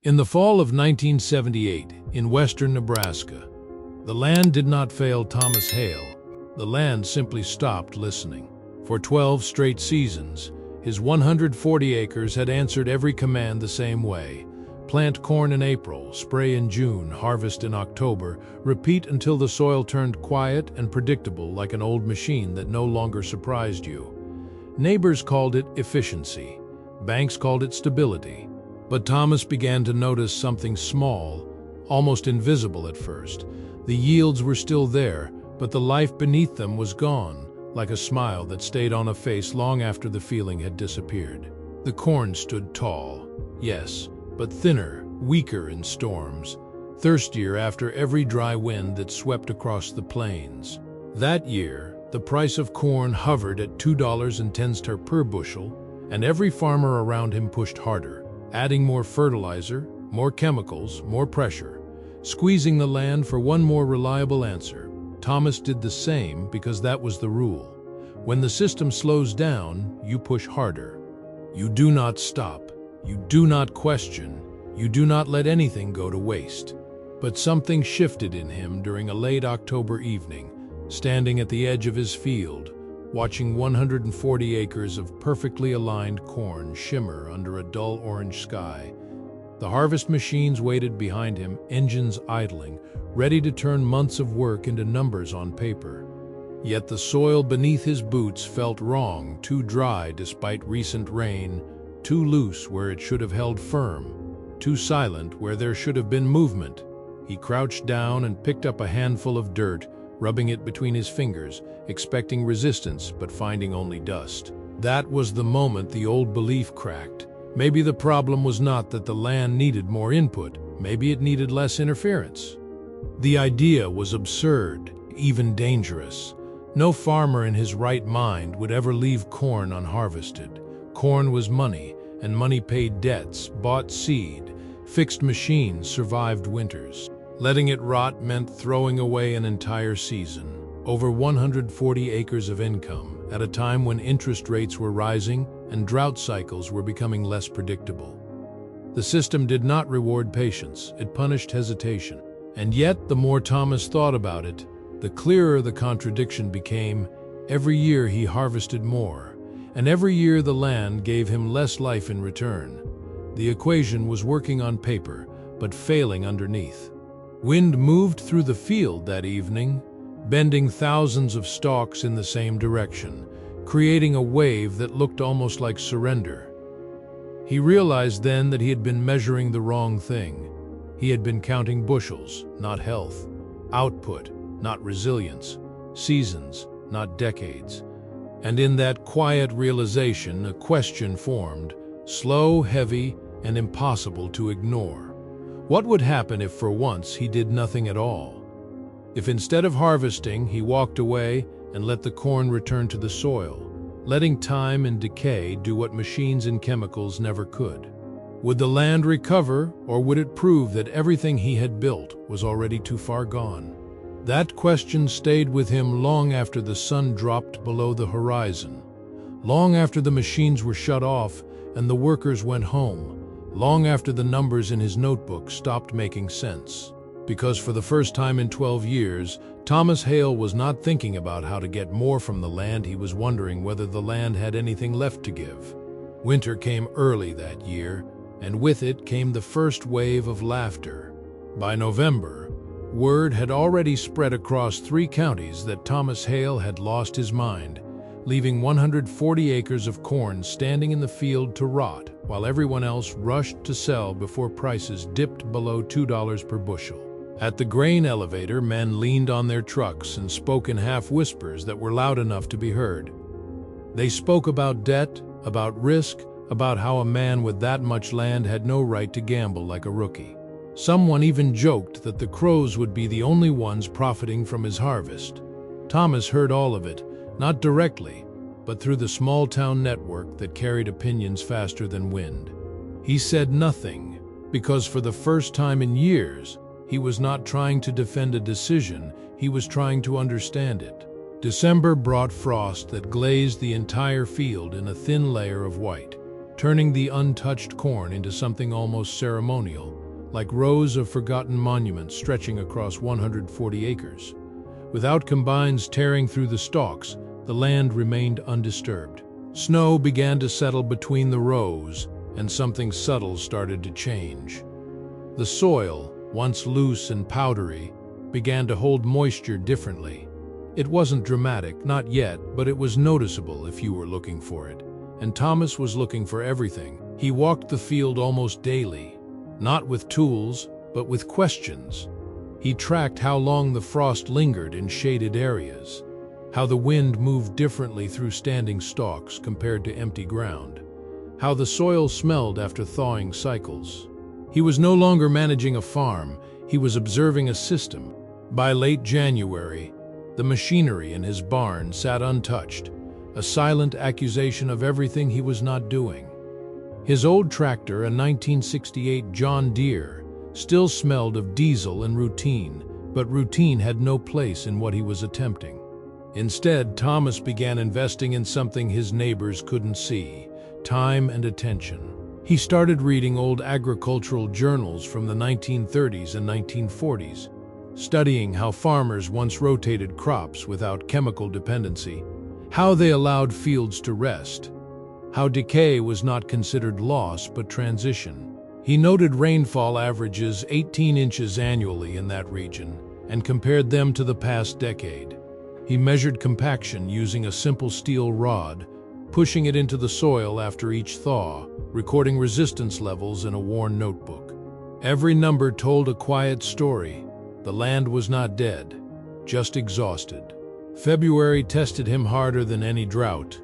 In the fall of 1978, in western Nebraska, the land did not fail Thomas Hale. The land simply stopped listening. For 12 straight seasons, his 140 acres had answered every command the same way. Plant corn in April, spray in June, harvest in October, repeat until the soil turned quiet and predictable like an old machine that no longer surprised you. Neighbors called it efficiency. Banks called it stability. But Thomas began to notice something small, almost invisible at first. The yields were still there, but the life beneath them was gone, like a smile that stayed on a face long after the feeling had disappeared. The corn stood tall, yes, but thinner, weaker in storms, thirstier after every dry wind that swept across the plains. That year, the price of corn hovered at $2.10 per bushel, and every farmer around him pushed harder, adding more fertilizer, more chemicals, more pressure, squeezing the land for one more reliable answer. Thomas did the same because that was the rule. When the system slows down, you push harder. You do not stop. You do not question. You do not let anything go to waste. But something shifted in him during a late October evening, standing at the edge of his field, watching 140 acres of perfectly aligned corn shimmer under a dull orange sky. The harvest machines waited behind him, engines idling, ready to turn months of work into numbers on paper. Yet the soil beneath his boots felt wrong, too dry despite recent rain, too loose where it should have held firm, too silent where there should have been movement. He crouched down and picked up a handful of dirt, rubbing it between his fingers, expecting resistance but finding only dust. That was the moment the old belief cracked. Maybe the problem was not that the land needed more input, maybe it needed less interference. The idea was absurd, even dangerous. No farmer in his right mind would ever leave corn unharvested. Corn was money, and money paid debts, bought seed, fixed machines, survived winters. Letting it rot meant throwing away an entire season, over 140 acres of income, at a time when interest rates were rising and drought cycles were becoming less predictable. The system did not reward patience, it punished hesitation. And yet, the more Thomas thought about it, the clearer the contradiction became. Every year he harvested more, and every year the land gave him less life in return. The equation was working on paper, but failing underneath. Wind moved through the field that evening, bending thousands of stalks in the same direction, creating a wave that looked almost like surrender. He realized then that he had been measuring the wrong thing. He had been counting bushels, not health, output, not resilience, seasons, not decades. And in that quiet realization, a question formed, slow, heavy, and impossible to ignore. What would happen if for once he did nothing at all? If instead of harvesting, he walked away and let the corn return to the soil, letting time and decay do what machines and chemicals never could? Would the land recover, or would it prove that everything he had built was already too far gone? That question stayed with him long after the sun dropped below the horizon, long after the machines were shut off and the workers went home, long after the numbers in his notebook stopped making sense. Because for the first time in 12 years, Thomas Hale was not thinking about how to get more from the land, he was wondering whether the land had anything left to give. Winter came early that year, and with it came the first wave of laughter. By November, word had already spread across 3 counties that Thomas Hale had lost his mind, leaving 140 acres of corn standing in the field to rot, while everyone else rushed to sell before prices dipped below $2 per bushel. At the grain elevator, men leaned on their trucks and spoke in half-whispers that were loud enough to be heard. They spoke about debt, about risk, about how a man with that much land had no right to gamble like a rookie. Someone even joked that the crows would be the only ones profiting from his harvest. Thomas heard all of it, not directly, but through the small-town network that carried opinions faster than wind. He said nothing, because for the first time in years, he was not trying to defend a decision, he was trying to understand it. December brought frost that glazed the entire field in a thin layer of white. turning the untouched corn into something almost ceremonial, like rows of forgotten monuments stretching across 140 acres. Without combines tearing through the stalks, the land remained undisturbed. Snow began to settle between the rows, and something subtle started to change. The soil, once loose and powdery, began to hold moisture differently. It wasn't dramatic, not yet, but it was noticeable if you were looking for it. And Thomas was looking for everything. He walked the field almost daily, not with tools, but with questions. He tracked how long the frost lingered in shaded areas, how the wind moved differently through standing stalks compared to empty ground, how the soil smelled after thawing cycles. He was no longer managing a farm, he was observing a system. By late January, the machinery in his barn sat untouched, a silent accusation of everything he was not doing. His old tractor, a 1968 John Deere, still smelled of diesel and routine, but routine had no place in what he was attempting. Instead, Thomas began investing in something his neighbors couldn't see: time and attention. He started reading old agricultural journals from the 1930s and 1940s, studying how farmers once rotated crops without chemical dependency, how they allowed fields to rest, how decay was not considered loss but transition. He noted rainfall averages 18 inches annually in that region and compared them to the past decade. He measured compaction using a simple steel rod, pushing it into the soil after each thaw, recording resistance levels in a worn notebook. Every number told a quiet story. The land was not dead, just exhausted. February tested him harder than any drought.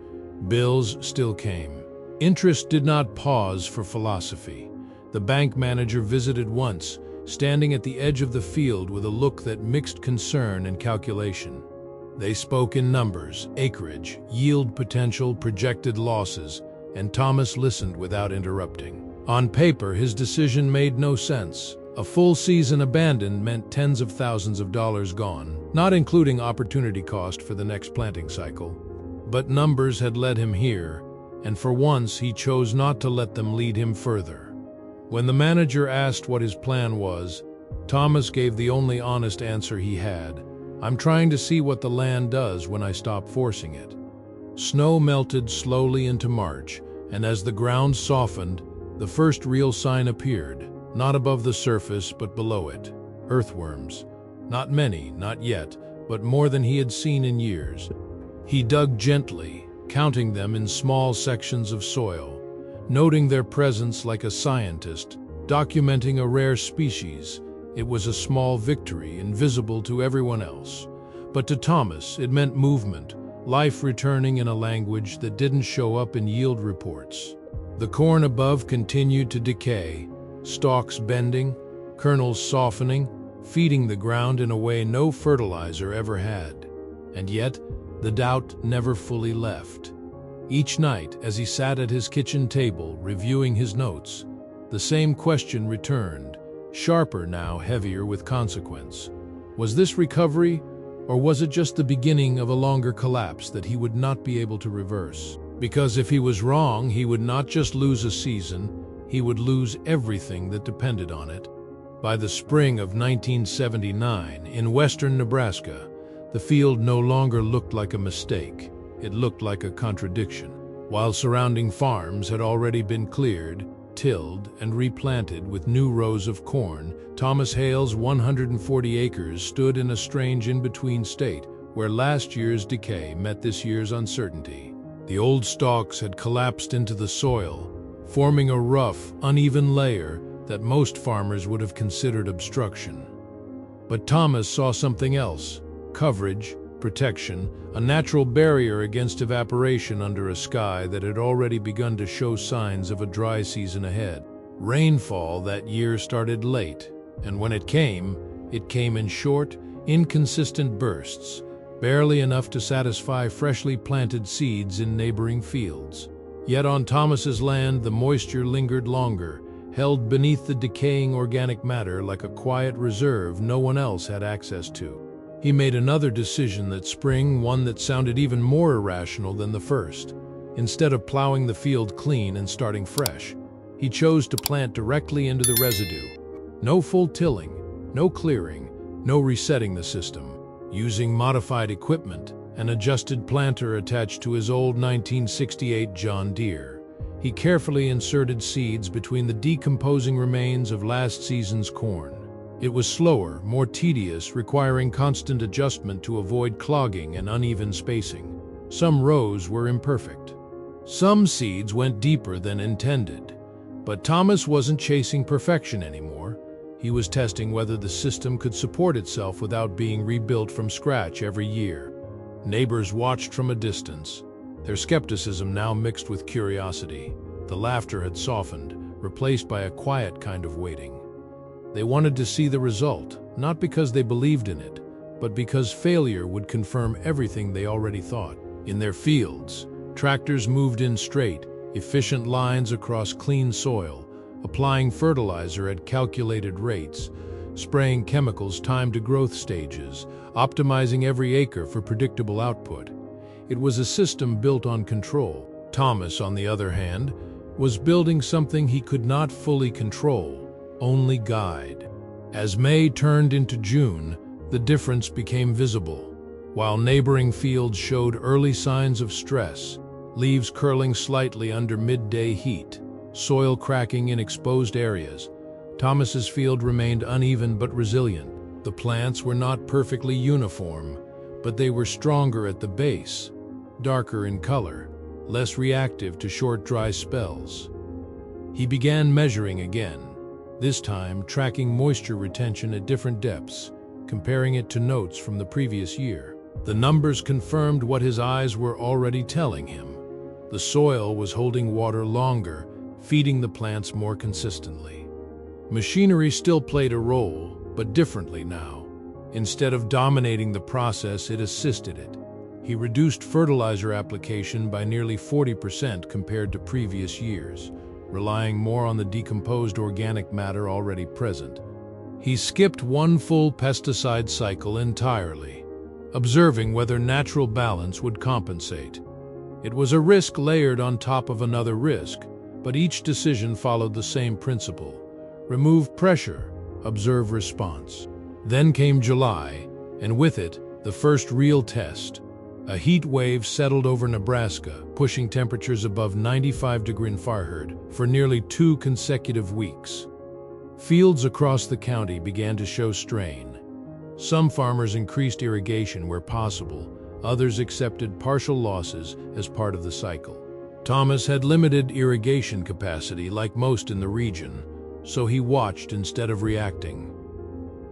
Bills still came. Interest did not pause for philosophy. The bank manager visited once, standing at the edge of the field with a look that mixed concern and calculation. They spoke in numbers, acreage, yield potential, projected losses, and Thomas listened without interrupting. On paper, his decision made no sense. A full season abandoned meant tens of thousands of dollars gone, not including opportunity cost for the next planting cycle. But numbers had led him here, and for once he chose not to let them lead him further. When the manager asked what his plan was, Thomas gave the only honest answer he had: "I'm trying to see what the land does when I stop forcing it." Snow melted slowly into March, and as the ground softened, the first real sign appeared. Not above the surface, but below it. Earthworms. Not many, not yet, but more than he had seen in years. He dug gently, counting them in small sections of soil, noting their presence like a scientist, documenting a rare species. It was a small victory, invisible to everyone else. But to Thomas, it meant movement, life returning in a language that didn't show up in yield reports. The corn above continued to decay, stalks bending, kernels softening, feeding the ground in a way no fertilizer ever had. And yet, the doubt never fully left. Each night, as he sat at his kitchen table reviewing his notes, the same question returned, sharper now, heavier with consequence. Was this recovery, or was it just the beginning of a longer collapse that he would not be able to reverse? Because if he was wrong, he would not just lose a season, he would lose everything that depended on it. By the spring of 1979, in western Nebraska, the field no longer looked like a mistake. It looked like a contradiction. While surrounding farms had already been cleared, tilled, and replanted with new rows of corn, Thomas Hale's 140 acres stood in a strange in-between state where last year's decay met this year's uncertainty. The old stalks had collapsed into the soil, forming a rough, uneven layer that most farmers would have considered obstruction. But Thomas saw something else: coverage, protection, a natural barrier against evaporation under a sky that had already begun to show signs of a dry season ahead. Rainfall that year started late, and when it came in short, inconsistent bursts, barely enough to satisfy freshly planted seeds in neighboring fields. Yet on Thomas's land, the moisture lingered longer, held beneath the decaying organic matter like a quiet reserve no one else had access to. He made another decision that spring, one that sounded even more irrational than the first. Instead of plowing the field clean and starting fresh, he chose to plant directly into the residue. No full tilling, no clearing, no resetting the system. Using modified equipment, an adjusted planter attached to his old 1968 John Deere, he carefully inserted seeds between the decomposing remains of last season's corn. It was slower, more tedious, requiring constant adjustment to avoid clogging and uneven spacing. Some rows were imperfect. Some seeds went deeper than intended. But Thomas wasn't chasing perfection anymore. He was testing whether the system could support itself without being rebuilt from scratch every year. Neighbors watched from a distance, their skepticism now mixed with curiosity. The laughter had softened, replaced by a quiet kind of waiting. They wanted to see the result, not because they believed in it, but because failure would confirm everything they already thought. In their fields, tractors moved in straight, efficient lines across clean soil, applying fertilizer at calculated rates, spraying chemicals timed to growth stages, optimizing every acre for predictable output. It was a system built on control. Thomas, on the other hand, was building something he could not fully control, only guide. As May turned into June, the difference became visible. While neighboring fields showed early signs of stress, leaves curling slightly under midday heat, soil cracking in exposed areas, Thomas's field remained uneven but resilient. The plants were not perfectly uniform, but they were stronger at the base, darker in color, less reactive to short dry spells. He began measuring again, this time tracking moisture retention at different depths, comparing it to notes from the previous year. The numbers confirmed what his eyes were already telling him. The soil was holding water longer, feeding the plants more consistently. Machinery still played a role, but differently now. Instead of dominating the process, it assisted it. He reduced fertilizer application by nearly 40% compared to previous years, relying more on the decomposed organic matter already present. He skipped one full pesticide cycle entirely, observing whether natural balance would compensate. It was a risk layered on top of another risk, but each decision followed the same principle. Remove pressure, observe response. Then came July, and with it, the first real test. A heat wave settled over Nebraska, pushing temperatures above 95 degrees Fahrenheit for nearly 2 consecutive weeks. Fields across the county began to show strain. Some farmers increased irrigation where possible, others accepted partial losses as part of the cycle. Thomas had limited irrigation capacity like most in the region, so he watched instead of reacting.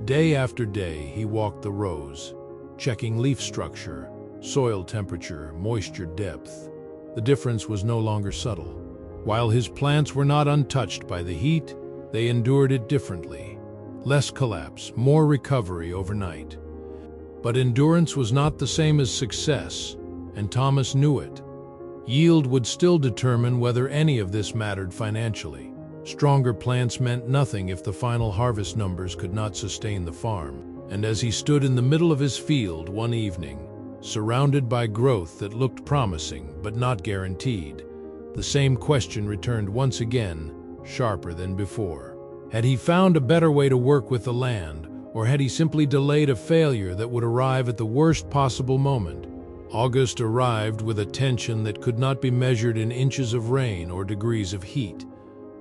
Day after day, he walked the rows, checking leaf structure, soil temperature, moisture depth. The difference was no longer subtle. While his plants were not untouched by the heat, they endured it differently. Less collapse, more recovery overnight. But endurance was not the same as success, and Thomas knew it. Yield would still determine whether any of this mattered financially. Stronger plants meant nothing if the final harvest numbers could not sustain the farm. And as he stood in the middle of his field one evening, surrounded by growth that looked promising but not guaranteed, the same question returned once again, sharper than before. Had he found a better way to work with the land, or had he simply delayed a failure that would arrive at the worst possible moment? August arrived with a tension that could not be measured in inches of rain or degrees of heat,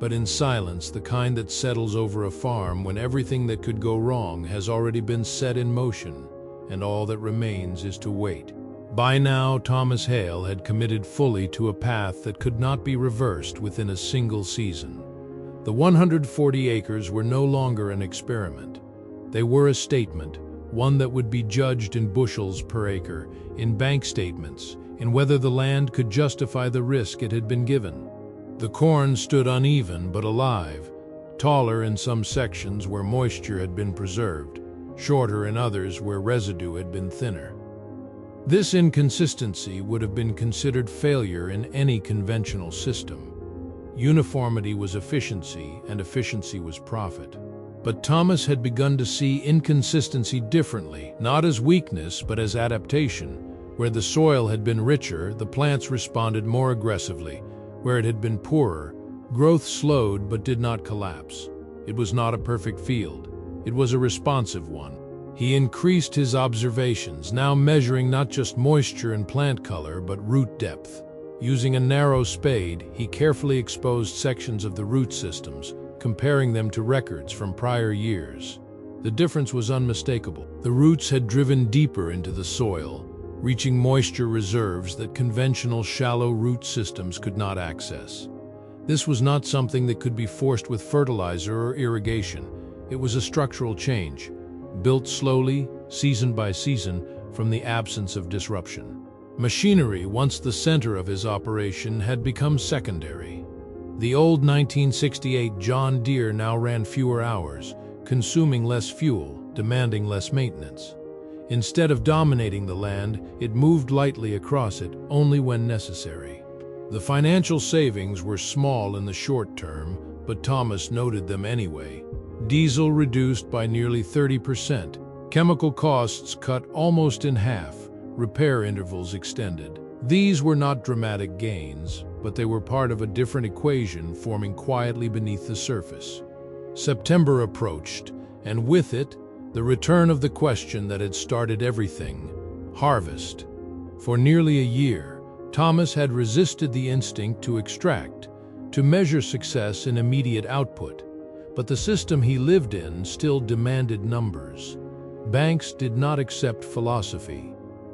but in silence, the kind that settles over a farm when everything that could go wrong has already been set in motion, and all that remains is to wait. By now, Thomas Hale had committed fully to a path that could not be reversed within a single season. The 140 acres were no longer an experiment. They were a statement, one that would be judged in bushels per acre, in bank statements, in whether the land could justify the risk it had been given. The corn stood uneven but alive, taller in some sections where moisture had been preserved, shorter in others where residue had been thinner. This inconsistency would have been considered failure in any conventional system. Uniformity was efficiency, and efficiency was profit. But Thomas had begun to see inconsistency differently, not as weakness but as adaptation. Where the soil had been richer, the plants responded more aggressively. Where it had been poorer, growth slowed but did not collapse. It was not a perfect field. It was a responsive one. He increased his observations, now measuring not just moisture and plant color, but root depth. Using a narrow spade, he carefully exposed sections of the root systems, comparing them to records from prior years. The difference was unmistakable. The roots had driven deeper into the soil, reaching moisture reserves that conventional shallow root systems could not access. This was not something that could be forced with fertilizer or irrigation. It was a structural change, built slowly, season by season, from the absence of disruption. Machinery, once the center of his operation, had become secondary. The old 1968 John Deere now ran fewer hours, consuming less fuel, demanding less maintenance. Instead of dominating the land, it moved lightly across it, only when necessary. The financial savings were small in the short term, but Thomas noted them anyway. Diesel reduced by nearly 30%, chemical costs cut almost in half, repair intervals extended. These were not dramatic gains, but they were part of a different equation forming quietly beneath the surface. September approached, and with it, the return of the question that had started everything: harvest. For nearly a year, Thomas had resisted the instinct to extract, to measure success in immediate output. But the system he lived in still demanded numbers. Banks did not accept philosophy.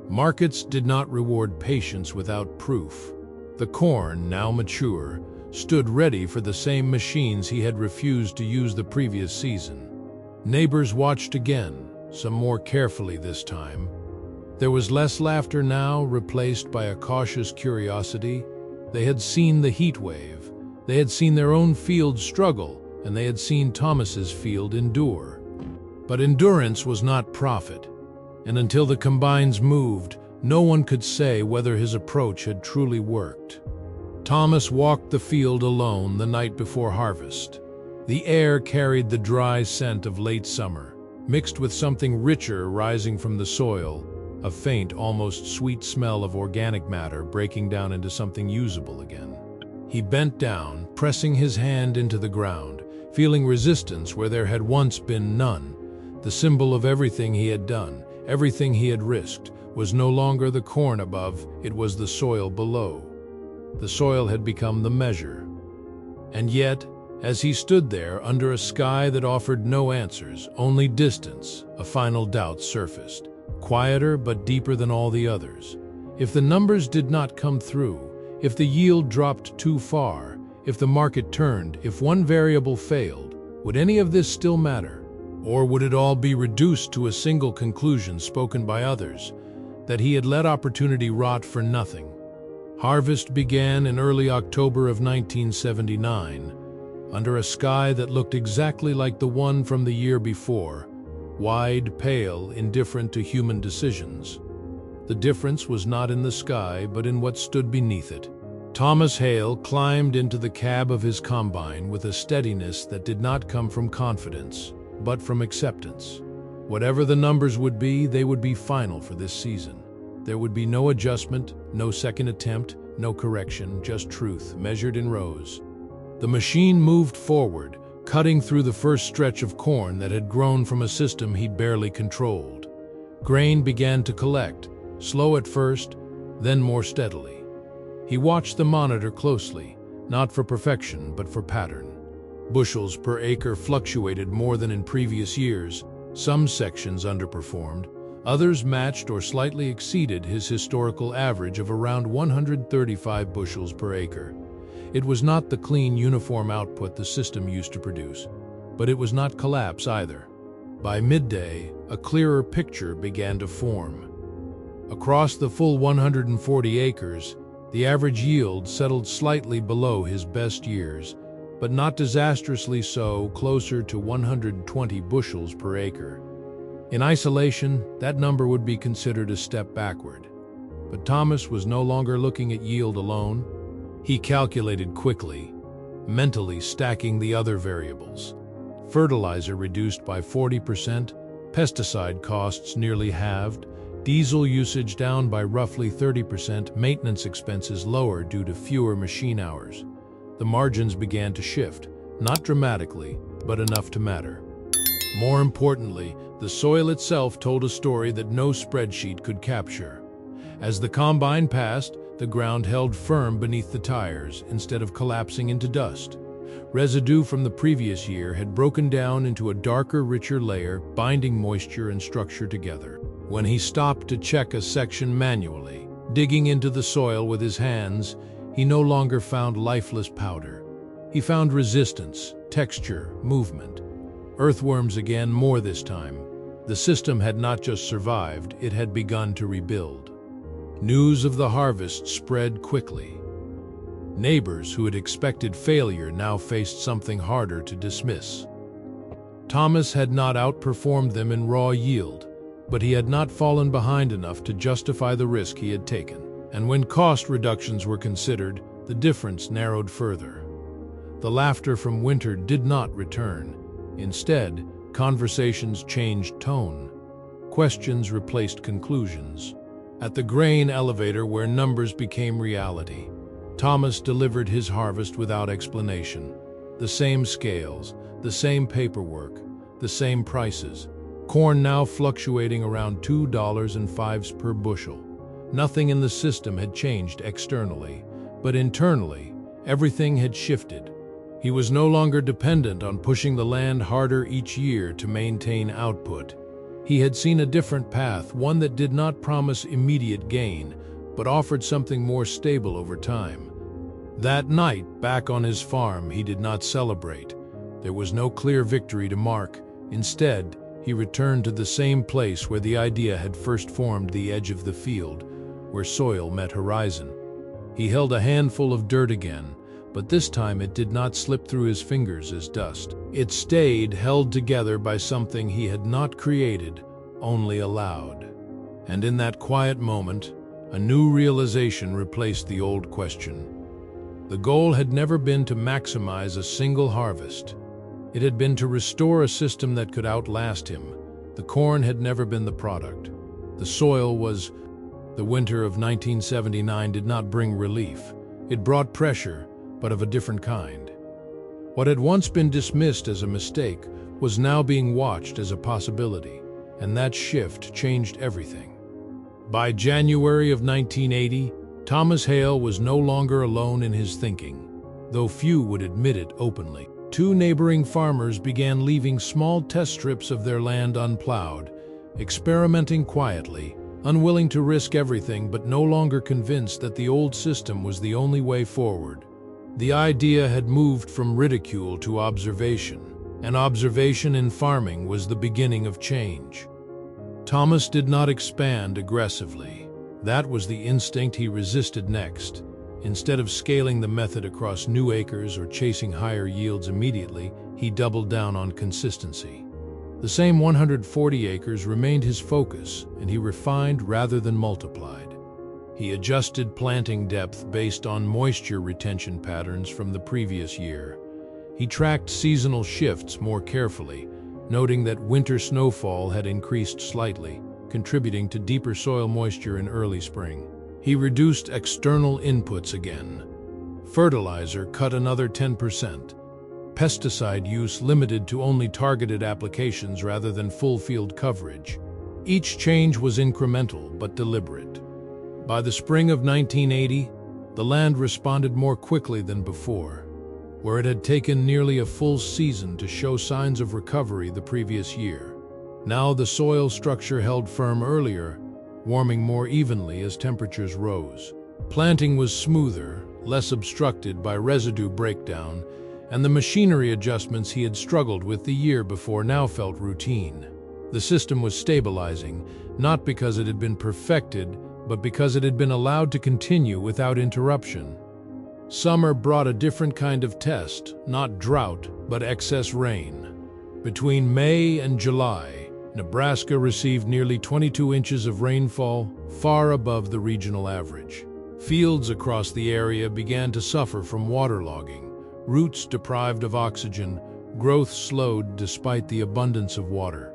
Markets did not reward patience without proof. The corn, now mature, stood ready for the same machines he had refused to use the previous season. Neighbors watched again, some more carefully this time. There was less laughter now, replaced by a cautious curiosity. They had seen the heat wave. They had seen their own field struggle, and they had seen Thomas's field endure. But endurance was not profit, and until the combines moved, no one could say whether his approach had truly worked. Thomas walked the field alone the night before harvest. The air carried the dry scent of late summer, mixed with something richer rising from the soil, a faint, almost sweet smell of organic matter breaking down into something usable again. He bent down, pressing his hand into the ground, feeling resistance where there had once been none. The symbol of everything he had done, everything he had risked, was no longer the corn above, it was the soil below. The soil had become the measure. And yet, as he stood there under a sky that offered no answers, only distance, a final doubt surfaced, quieter but deeper than all the others. If the numbers did not come through, if the yield dropped too far, if the market turned, if one variable failed, would any of this still matter? Or would it all be reduced to a single conclusion spoken by others, that he had let opportunity rot for nothing? Harvest began in early October of 1979, under a sky that looked exactly like the one from the year before, wide, pale, indifferent to human decisions. The difference was not in the sky, but in what stood beneath it. Thomas Hale climbed into the cab of his combine with a steadiness that did not come from confidence, but from acceptance. Whatever the numbers would be, they would be final for this season. There would be no adjustment, no second attempt, no correction, just truth, measured in rows. The machine moved forward, cutting through the first stretch of corn that had grown from a system he barely controlled. Grain began to collect, slow at first, then more steadily. He watched the monitor closely, not for perfection, but for pattern. Bushels per acre fluctuated more than in previous years. Some sections underperformed, others matched or slightly exceeded his historical average of around 135 bushels per acre. It was not the clean, uniform output the system used to produce, but it was not collapse either. By midday, a clearer picture began to form. Across the full 140 acres, the average yield settled slightly below his best years, but not disastrously so, closer to 120 bushels per acre. In isolation, that number would be considered a step backward. But Thomas was no longer looking at yield alone. He calculated quickly, mentally stacking the other variables. Fertilizer reduced by 40%, pesticide costs nearly halved, Diesel usage down by roughly 30%, maintenance expenses lower due to fewer machine hours. The margins began to shift, not dramatically, but enough to matter. More importantly, the soil itself told a story that no spreadsheet could capture. As the combine passed, the ground held firm beneath the tires instead of collapsing into dust. Residue from the previous year had broken down into a darker, richer layer, binding moisture and structure together. When he stopped to check a section manually, digging into the soil with his hands, he no longer found lifeless powder. He found resistance, texture, movement. Earthworms again, more this time. The system had not just survived, it had begun to rebuild. News of the harvest spread quickly. Neighbors who had expected failure now faced something harder to dismiss. Thomas had not outperformed them in raw yield, but he had not fallen behind enough to justify the risk he had taken. And when cost reductions were considered, the difference narrowed further. The laughter from winter did not return. Instead, conversations changed tone. Questions replaced conclusions. At the grain elevator where numbers became reality, Thomas delivered his harvest without explanation. The same scales, the same paperwork, the same prices. Corn now fluctuating around $2.05 per bushel. Nothing in the system had changed externally, but internally, everything had shifted. He was no longer dependent on pushing the land harder each year to maintain output. He had seen a different path, one that did not promise immediate gain, but offered something more stable over time. That night, back on his farm, he did not celebrate. There was no clear victory to mark. Instead, he returned to the same place where the idea had first formed, the edge of the field, where soil met horizon. He held a handful of dirt again, but this time it did not slip through his fingers as dust. It stayed held together by something he had not created, only allowed. And in that quiet moment, a new realization replaced the old question. The goal had never been to maximize a single harvest. It had been to restore a system that could outlast him. The corn had never been the product. The soil was. The winter of 1979 did not bring relief. It brought pressure, but of a different kind. What had once been dismissed as a mistake was now being watched as a possibility, and that shift changed everything. By January of 1980, Thomas Hale was no longer alone in his thinking, though few would admit it openly. Two neighboring farmers began leaving small test strips of their land unplowed, experimenting quietly, unwilling to risk everything but no longer convinced that the old system was the only way forward. The idea had moved from ridicule to observation, and observation in farming was the beginning of change. Thomas did not expand aggressively. That was the instinct he resisted next. Instead of scaling the method across new acres or chasing higher yields immediately, he doubled down on consistency. The same 140 acres remained his focus, and he refined rather than multiplied. He adjusted planting depth based on moisture retention patterns from the previous year. He tracked seasonal shifts more carefully, noting that winter snowfall had increased slightly, contributing to deeper soil moisture in early spring. He reduced external inputs again. Fertilizer cut another 10%. Pesticide use limited to only targeted applications rather than full field coverage. Each change was incremental but deliberate. By the spring of 1980, the land responded more quickly than before. Where it had taken nearly a full season to show signs of recovery the previous year. Now the soil structure held firm earlier, warming more evenly as temperatures rose. Planting was smoother, less obstructed by residue breakdown, and the machinery adjustments he had struggled with the year before now felt routine. The system was stabilizing, not because it had been perfected, but because it had been allowed to continue without interruption. Summer brought a different kind of test, not drought, but excess rain. Between May and July, Nebraska received nearly 22 inches of rainfall, far above the regional average. Fields across the area began to suffer from waterlogging, roots deprived of oxygen, growth slowed despite the abundance of water.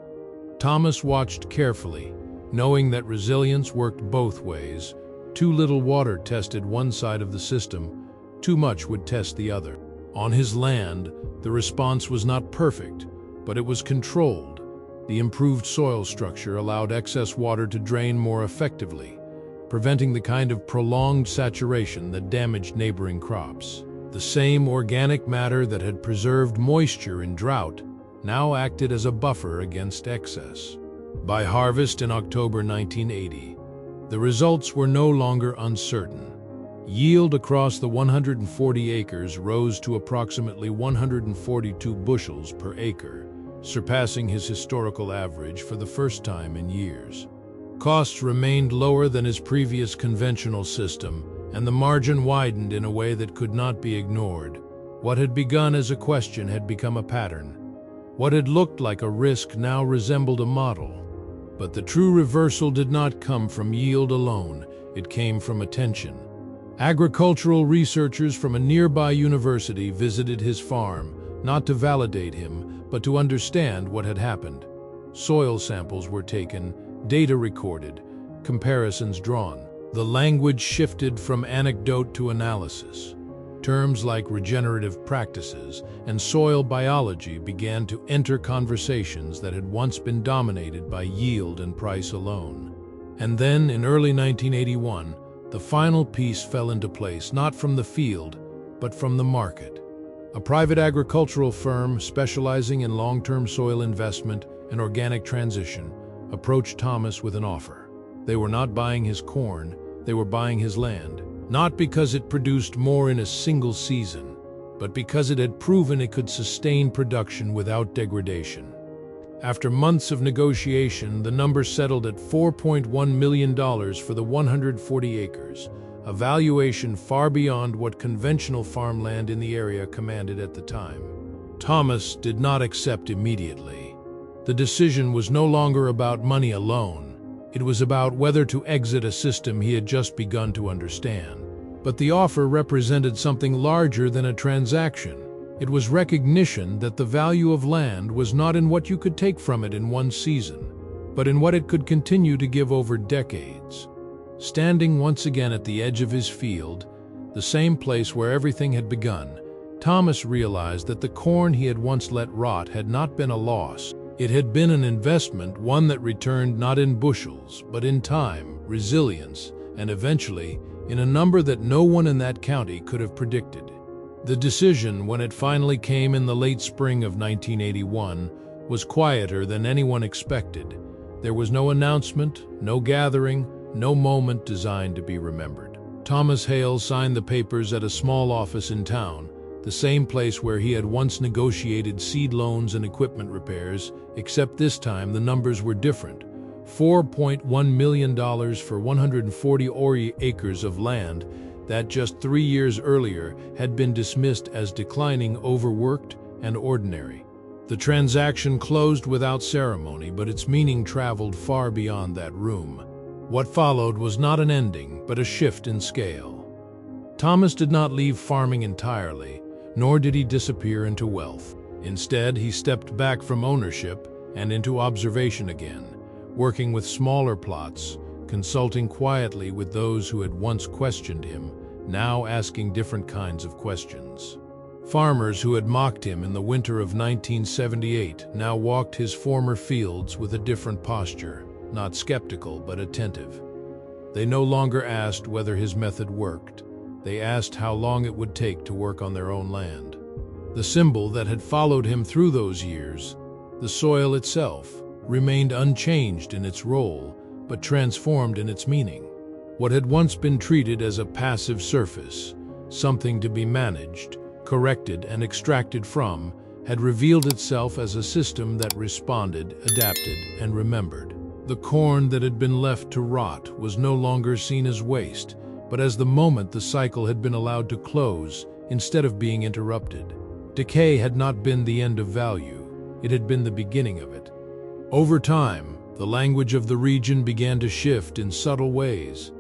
Thomas watched carefully, Knowing that resilience worked both ways, too little water tested one side of the system, too much would test the other. On his land, the response was not perfect, but it was controlled. The improved soil structure allowed excess water to drain more effectively, preventing the kind of prolonged saturation that damaged neighboring crops. The same organic matter that had preserved moisture in drought now acted as a buffer against excess. By harvest in October 1980, the results were no longer uncertain. Yield across the 140 acres rose to approximately 142 bushels per acre, surpassing his historical average for the first time in years. Costs remained lower than his previous conventional system, and the margin widened in a way that could not be ignored. What had begun as a question had become a pattern. What had looked like a risk now resembled a model. But the true reversal did not come from yield alone, it came from attention. Agricultural researchers from a nearby university visited his farm, not to validate him, but to understand what had happened. Soil samples were taken, data recorded, comparisons drawn. The language shifted from anecdote to analysis. Terms like regenerative practices and soil biology began to enter conversations that had once been dominated by yield and price alone. And then, in early 1981, the final piece fell into place not from the field, but from the market. A private agricultural firm specializing in long-term soil investment and organic transition approached Thomas with an offer. They were not buying his corn, they were buying his land. Not because it produced more in a single season, but because it had proven it could sustain production without degradation. After months of negotiation, the number settled at $4.1 million for the 140 acres, a valuation far beyond what conventional farmland in the area commanded at the time. Thomas did not accept immediately. The decision was no longer about money alone. It was about whether to exit a system he had just begun to understand. But the offer represented something larger than a transaction. It was recognition that the value of land was not in what you could take from it in one season, but in what it could continue to give over decades. Standing once again at the edge of his field, the same place where everything had begun, Thomas realized that the corn he had once let rot had not been a loss. It had been an investment, one that returned not in bushels, but in time, resilience, and eventually, in a number that no one in that county could have predicted. The decision, when it finally came in the late spring of 1981, was quieter than anyone expected. There was no announcement, no gathering, no moment designed to be remembered. Thomas Hale signed the papers at a small office in town, the same place where he had once negotiated seed loans and equipment repairs, except this time the numbers were different. $4.1 million for 140 acres of land that just 3 years earlier had been dismissed as declining, overworked, and ordinary. The transaction closed without ceremony, but its meaning traveled far beyond that room. What followed was not an ending, but a shift in scale. Thomas did not leave farming entirely, nor did he disappear into wealth. Instead, he stepped back from ownership and into observation again, working with smaller plots, consulting quietly with those who had once questioned him, now asking different kinds of questions. Farmers who had mocked him in the winter of 1978 now walked his former fields with a different posture, not skeptical but attentive. They no longer asked whether his method worked. They asked how long it would take to work on their own land. The symbol that had followed him through those years, the soil itself, remained unchanged in its role, but transformed in its meaning. What had once been treated as a passive surface, something to be managed, corrected, and extracted from, had revealed itself as a system that responded, adapted, and remembered. The corn that had been left to rot was no longer seen as waste, but as the moment the cycle had been allowed to close instead of being interrupted. Decay had not been the end of value, it had been the beginning of it. Over time, the language of the region began to shift in subtle ways.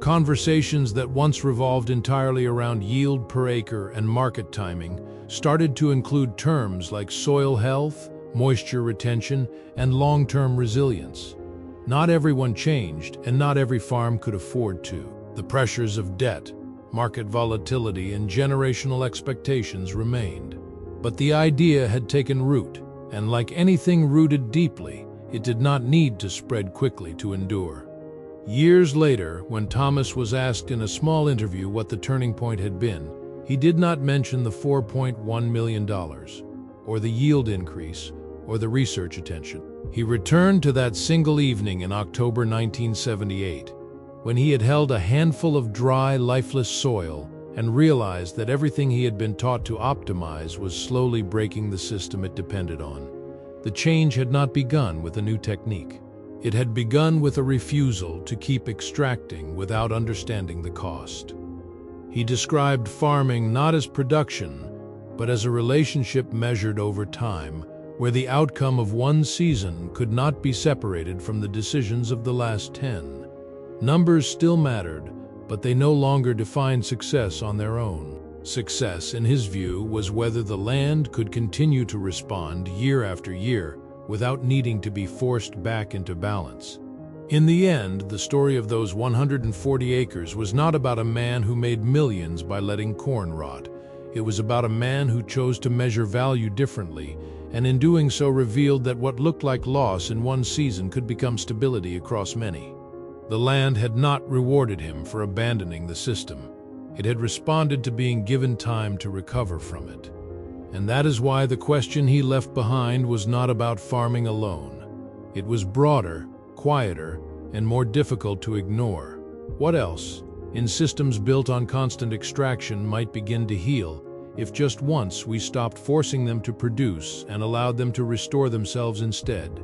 Conversations that once revolved entirely around yield per acre and market timing started to include terms like soil health, moisture retention, and long-term resilience. Not everyone changed, and not every farm could afford to. The pressures of debt, market volatility, and generational expectations remained. But the idea had taken root, and like anything rooted deeply, it did not need to spread quickly to endure. Years later, when Thomas was asked in a small interview what the turning point had been, he did not mention the $4.1 million, or the yield increase, or the research attention. He returned to that single evening in October 1978, when he had held a handful of dry, lifeless soil and realized that everything he had been taught to optimize was slowly breaking the system it depended on. The change had not begun with a new technique. It had begun with a refusal to keep extracting without understanding the cost. He described farming not as production, but as a relationship measured over time, where the outcome of one season could not be separated from the decisions of the last 10. Numbers still mattered, but they no longer defined success on their own. Success, in his view, was whether the land could continue to respond year after year without needing to be forced back into balance. In the end, the story of those 140 acres was not about a man who made millions by letting corn rot. It was about a man who chose to measure value differently, and in doing so revealed that what looked like loss in one season could become stability across many. The land had not rewarded him for abandoning the system. It had responded to being given time to recover from it. And that is why the question he left behind was not about farming alone. It was broader, quieter, and more difficult to ignore. What else, in systems built on constant extraction, might begin to heal if just once we stopped forcing them to produce and allowed them to restore themselves instead?